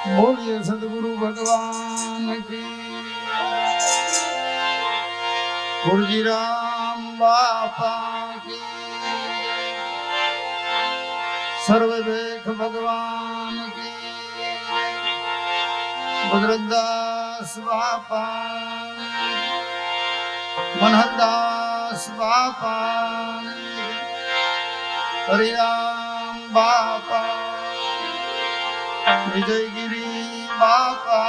बोलिए सदगुरु भगवान की। गुरुजी राम बापा की। सर्वदेख भगवान की। बद्रदास बापा, मनहरदास बापा, हरिराम बापा, विजयगिरी बापा।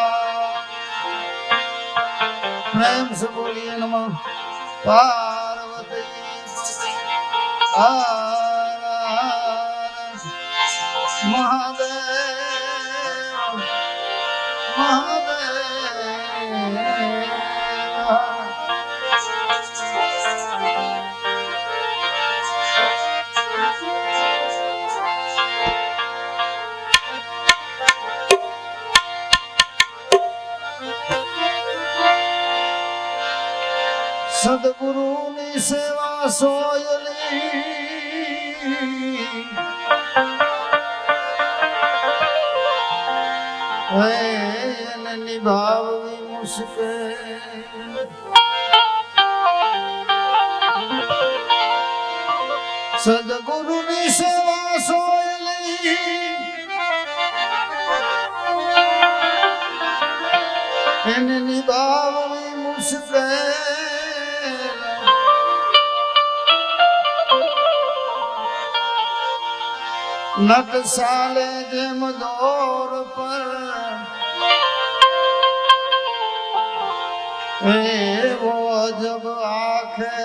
प्रेम से बोलिए नमः पार्वती हर हर महादेव महादेव। सदगुरु ની સેવા સોયલી એને નિભાવવી મુશ્કેલ। સદગુરુ ની સેવા સોયલી એને નિભાવવી મુશ્કેલ। नट साले जेम दौर पर वो जब आखे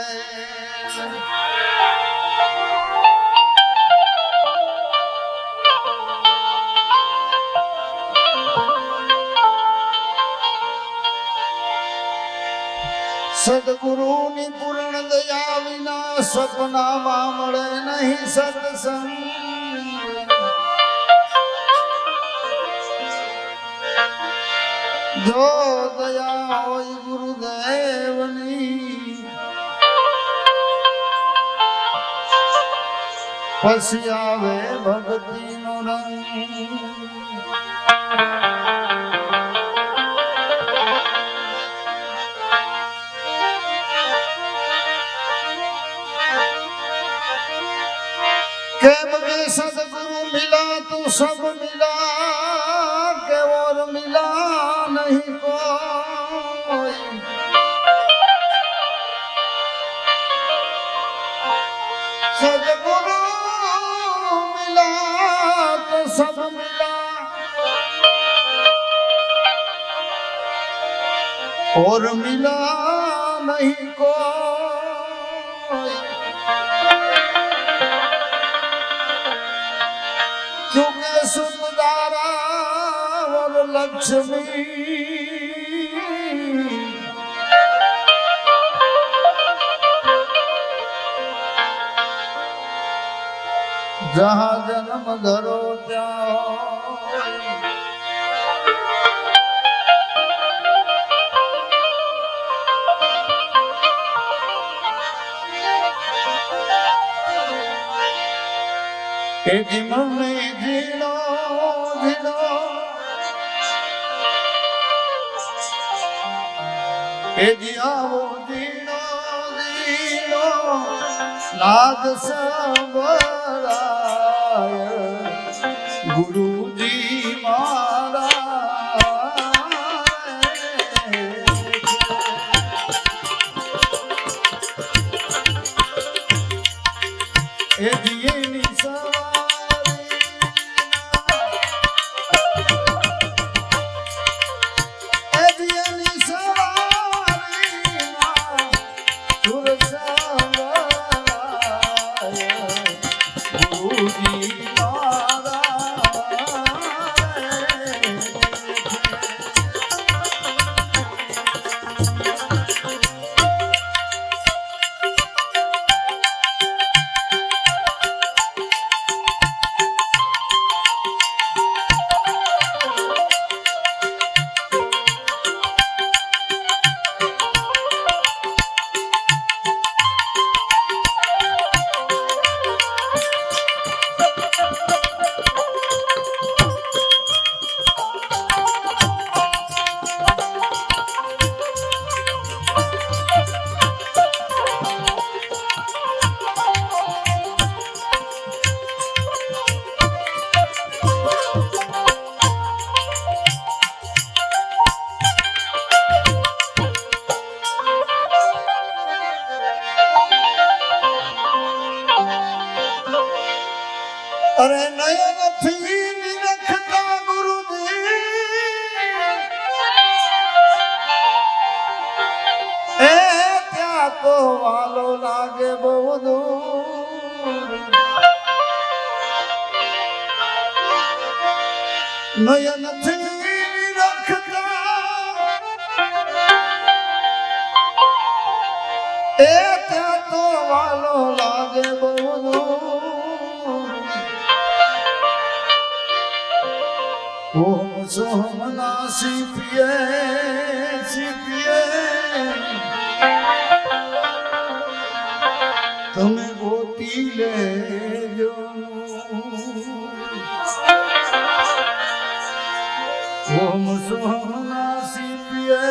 सदगुरु नी पूर्ण दया विना सपना मामले नहीं सत्संग। जो दया होई गुरुदेवनी पसी आवे भक्ति नो रंग। केम के सदगुरु मिला तो सब मिला के और मिला नहीं कोई। सदगुरु मिला तो सब मिला और मिला नहीं कोई। क्योंकि सुखदारा और लक्ष्मी जहाँ जन्म धरो जाओ। मम्मी जीनो जीनो जियाओ जीनो जीनो नाद सबराय गुरु जी महाराज અરે નયનથી નિરખતા ગુરુજી એ ત્યાં તો વાલો લાગે બહુ દૂર નયનથી નિરખતા એ ત્યાં તો વાલો લાગે બહુ દૂર ઓમ સોમના સીપીએ સીપીએ તમે ગોતી લેજો ઓમ સોમના સીપીએ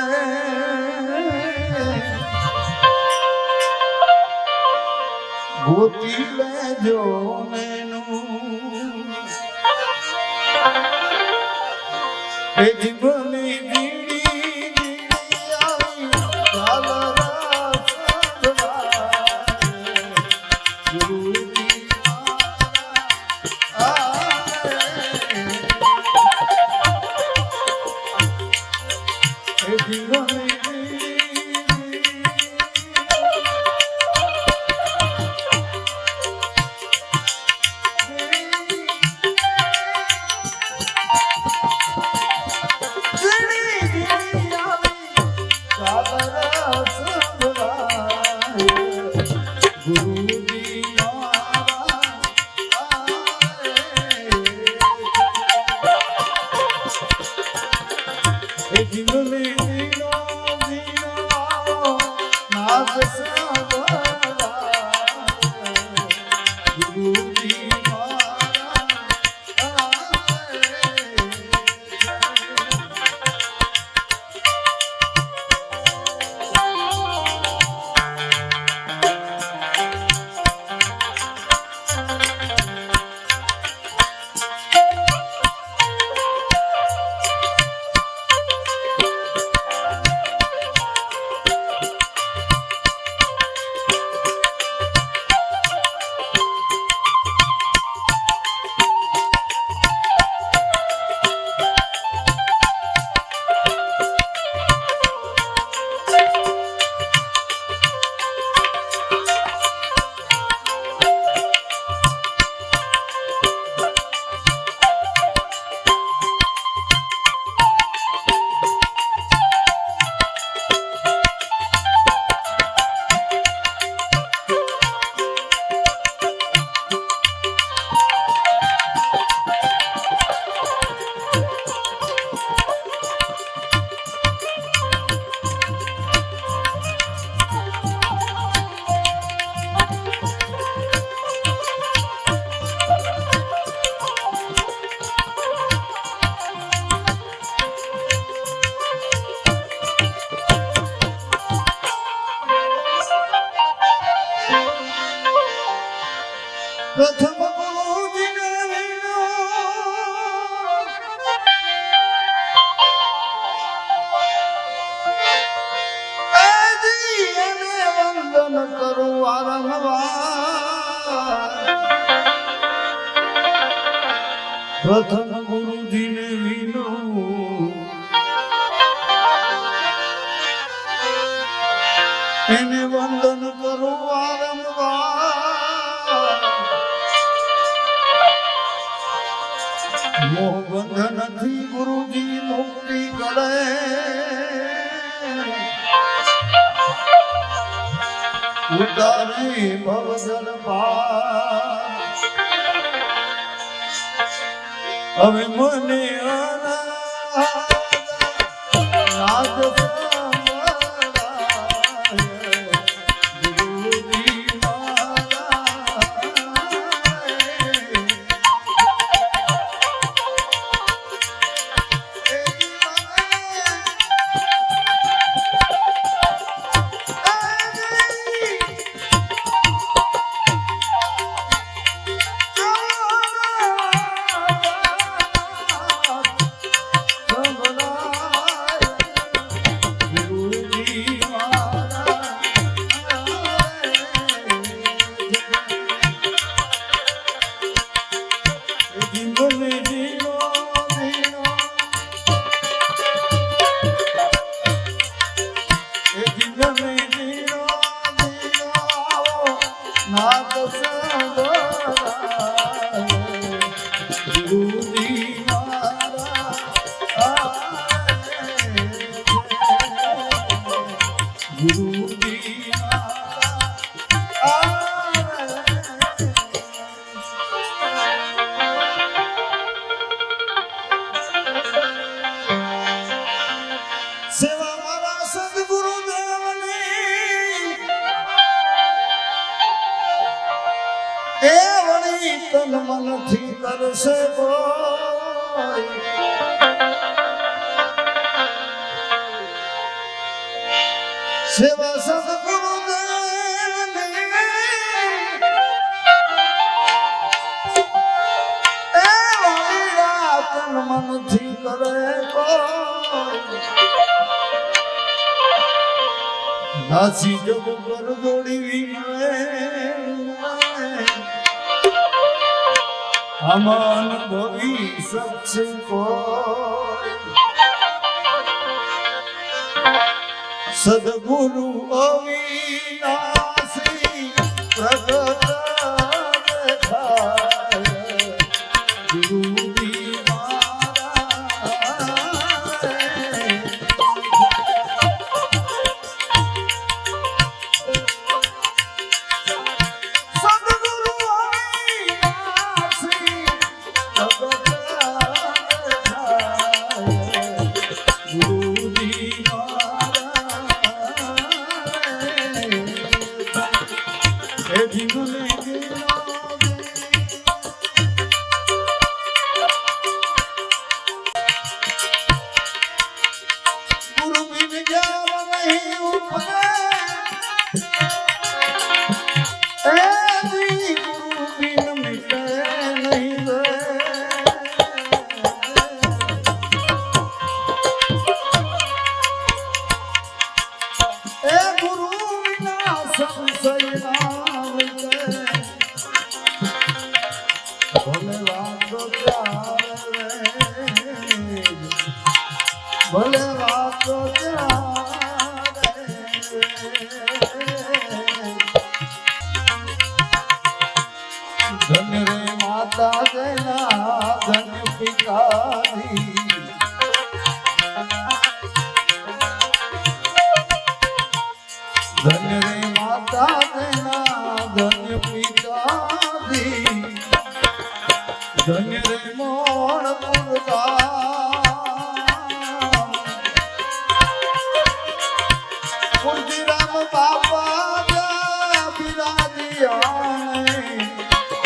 ગોતી લેજો મેનું એ જીવની દીડી દીડી આવી ઝાલરા સંભળાય ગુરુજી એ જીવની પ્રથમ ગુરુજીને વિનો આજી એને વંદન કરું વારંવાર પ્રથમ ગુરુજીને વિનો એને વંદન કરું વારંવાર મોહ બંધનથી ગુરુજી મુક્તિ કરે ઉતારે ભવજલ પાર હવે મને નાદ એ વળી તન મનથી કરશે કોઈ સેવા સદગુરુ દેવની એ વળી તન મનથી કરે કોઈ નાસી જગ પર દોડી વિનવે અમન ભવી સત્સુ કોઈ સદગુરુ અવિનાશી પ્રગટ દેખાય ગુરુ ભલે વાતો ધન રે માતા દેના ધન પિતાની ધન રે માતા દેના ધન પિતાની ધન રે મોણ પુરતા રામ બાપા બિરાજી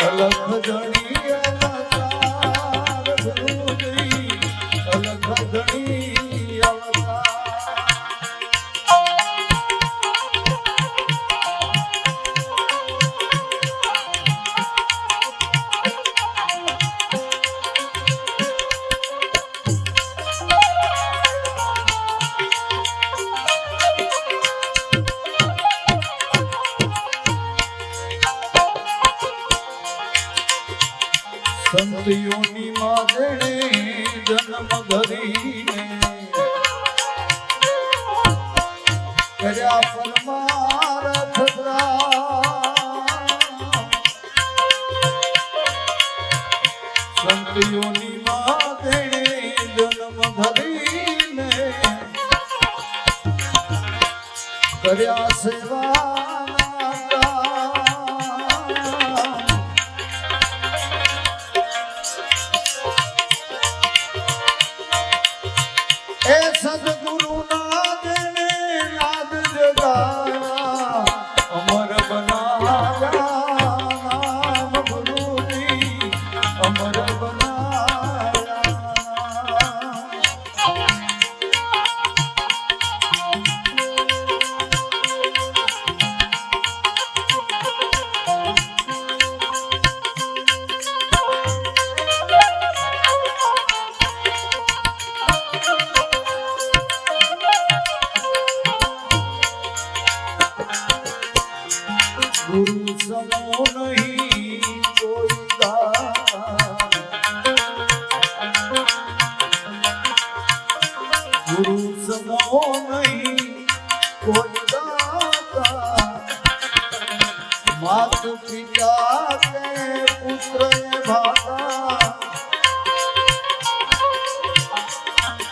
અલખ જણી અવતાર ગુરુજી અલખ જણી અવતાર સંતયોની માદણે જન્મ ધરીને કર્યા પરમાર્થ સંતયોની માદણે જન્મ ધરીને કર્યા સેવા એ સદગુરુ ના દેને યાદ જગાયા અમર બનાયા નામ ગુરુજી અમર બનાયા ગુરુ સમો નહીં કોઈ ગુરુ સમો નહીં કોઈ દાતા માત પિતા કે પુત્ર ભાતા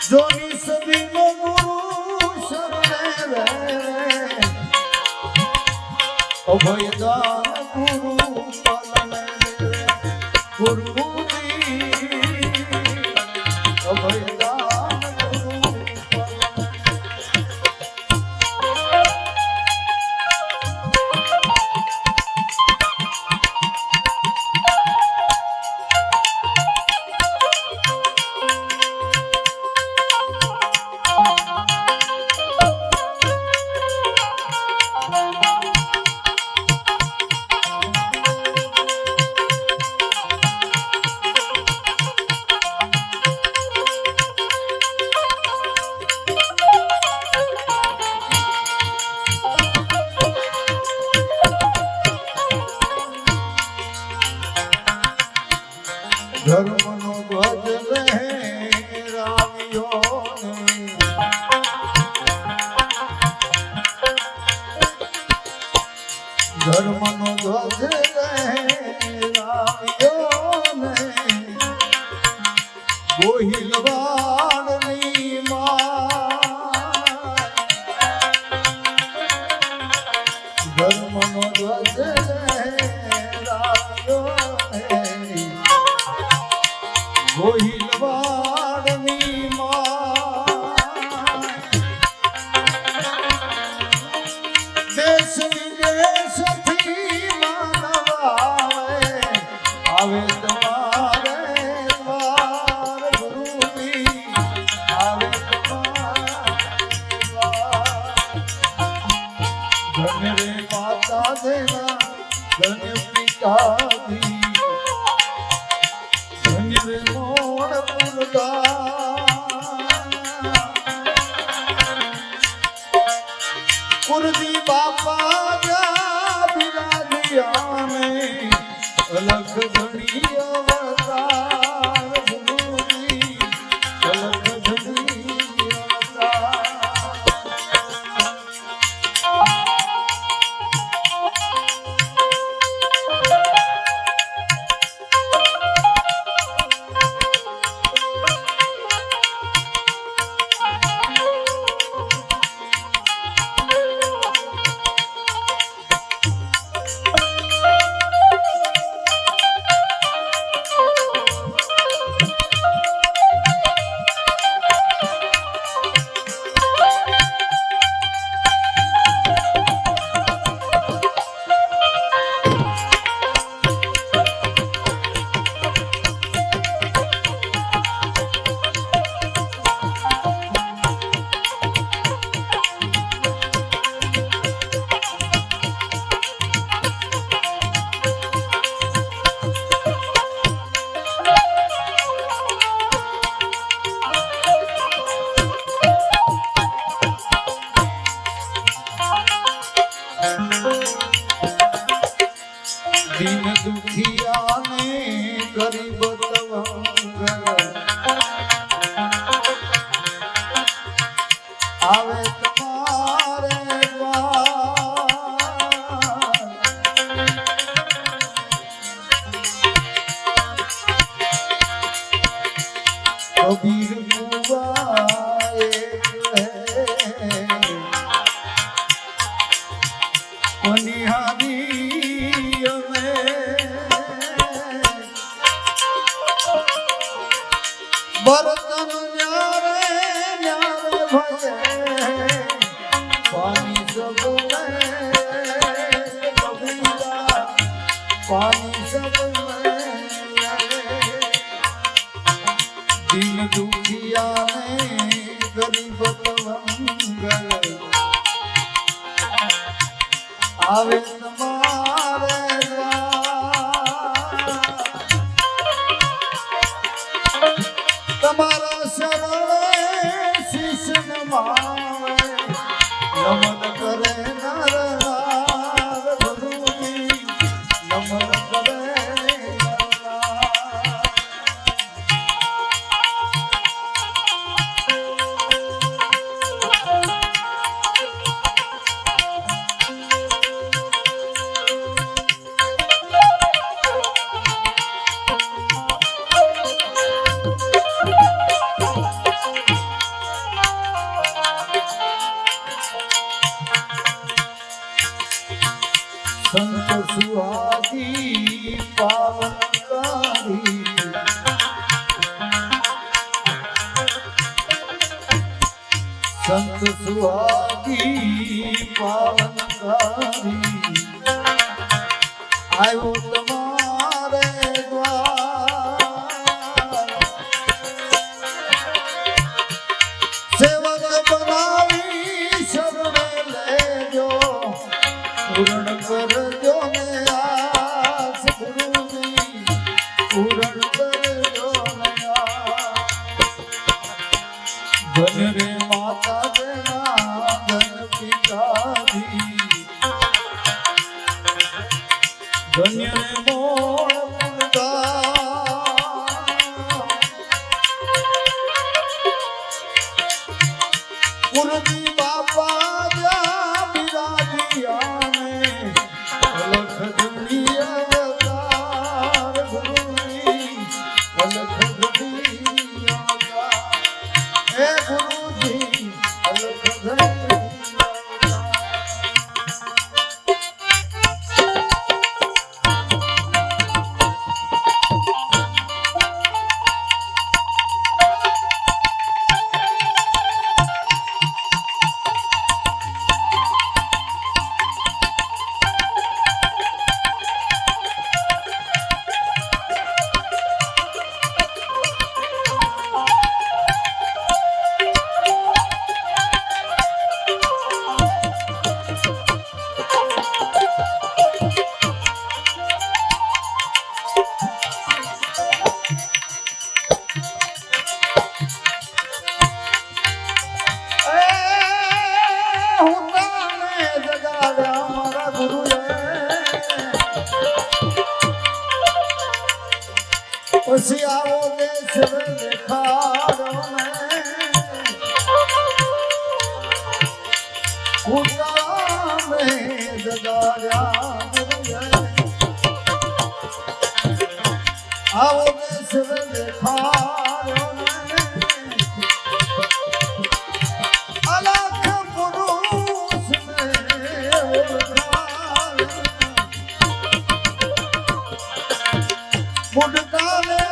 જોની સદી નો ગુરુ શરણે અભયદાન ગુરુ પાલન ગુરુ અભયદાન ગુરુ ધર્મનો ધ્વજ લહેરાવ્યો ને ધર્મનો ધ્વજ લહેરાવ્યો ને ગોહિલવાડની માં ધર્મનો ધ્વજ લહેરાવ્યો ને ગોહિલવાડની માં દેશ વિદેશથી માનવ આવે તમારે દ્વાર ગુરુજી આવે તમારે ધન્ય રે માતા દેના ધન્ય પિતાજી ધન્ય રે મોડ પુરજી બાપા જા બિરાજિયાને અલખ ઘણી અવતાર ગુરુજી અલખ ઘણી અવતાર દીન દુખિયાને ગરીબ તવંગ આવે તમારે કબીર કુવાએ પનિહારી બર્તન ન્યારે ન્યારે ભજે પાણી સબલે કબીરા પાણી સબલે દિન દુખિયાને ગરીબ તવંગ આવે તમારે તમારા શરણે શીશ નમાવે નમન કરે નર નાર ગુરુજી નમન કરે સંત સુહાગી પાવનકારી સંત સુહાગી પાવનકારી આવ્યો તમારે દ્વાર સેવક બનાવી શરણે લેજો પૂરણ કરજો ને આસ ગુરુજી પૂરણ કરજો ને ધન્ય રે માતા દેના ધન પિતાજી ધન્ય રે પછી આવો દેશ દેખાડો ને ઉતા મે દદાર્યા આવો દેશ દેખાડો ને અલખ પુરુષ ને મુડકા ને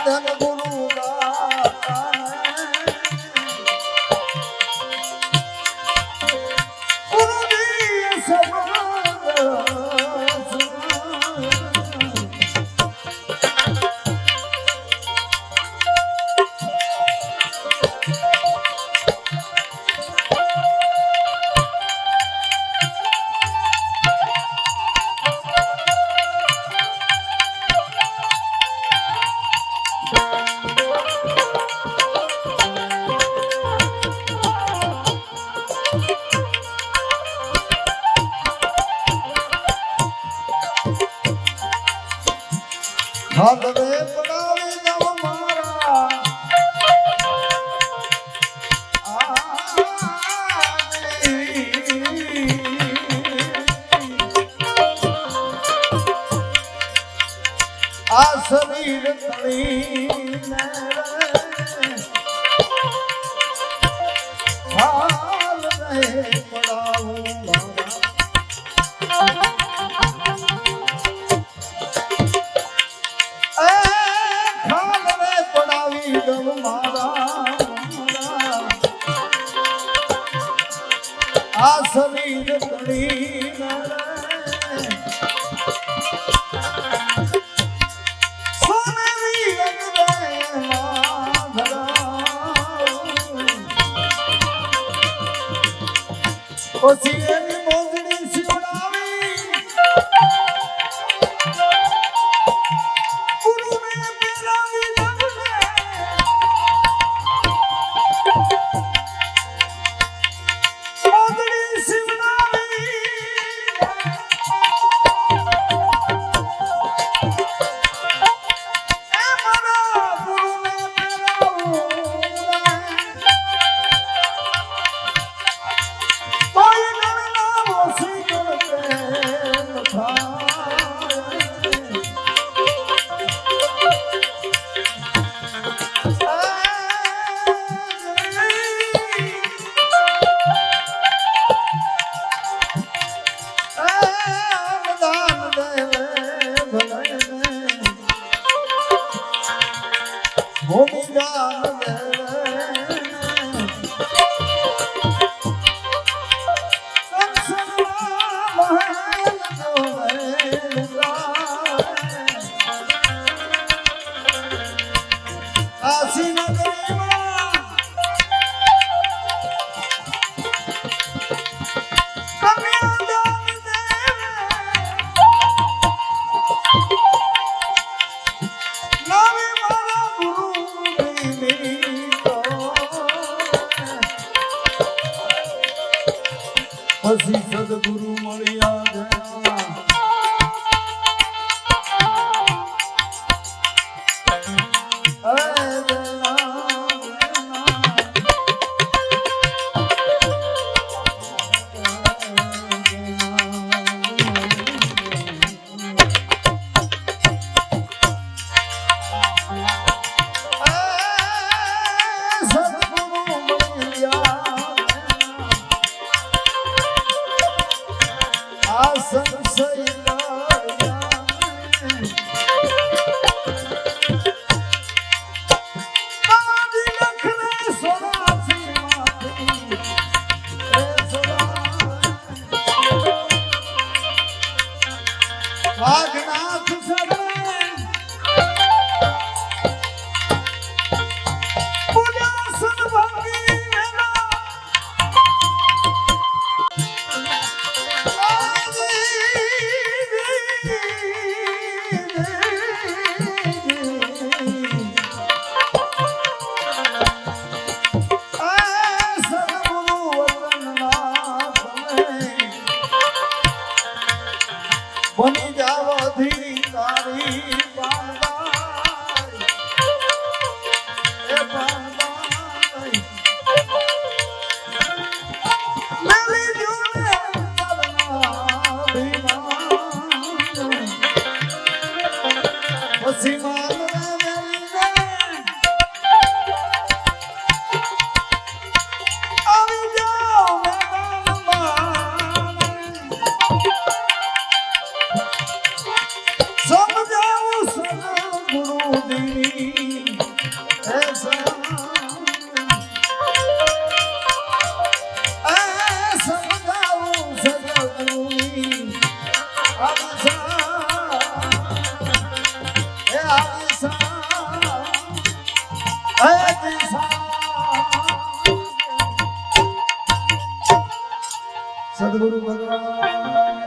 ધન ગુરુ હાથવે પડાવી દવ મારા આ શરીર તળીને હાલ રે પડાવું આ શરીર તળી સોનેરી પછી એની મોજડી શિવડાવી ગુરુને પેરાવી પછી સદગુરુ મળ્યા સમજી સમજાવું સદગુરુની સદગુરુ ભગવાન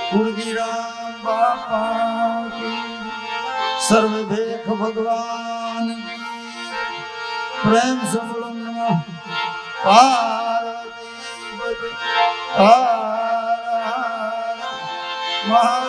કુળગીરામ બાપા સર્વ ભેખ ભગવાન પ્રેમ સમલો નમઃ પાર્વતી પતિ હર હર મહાદેવ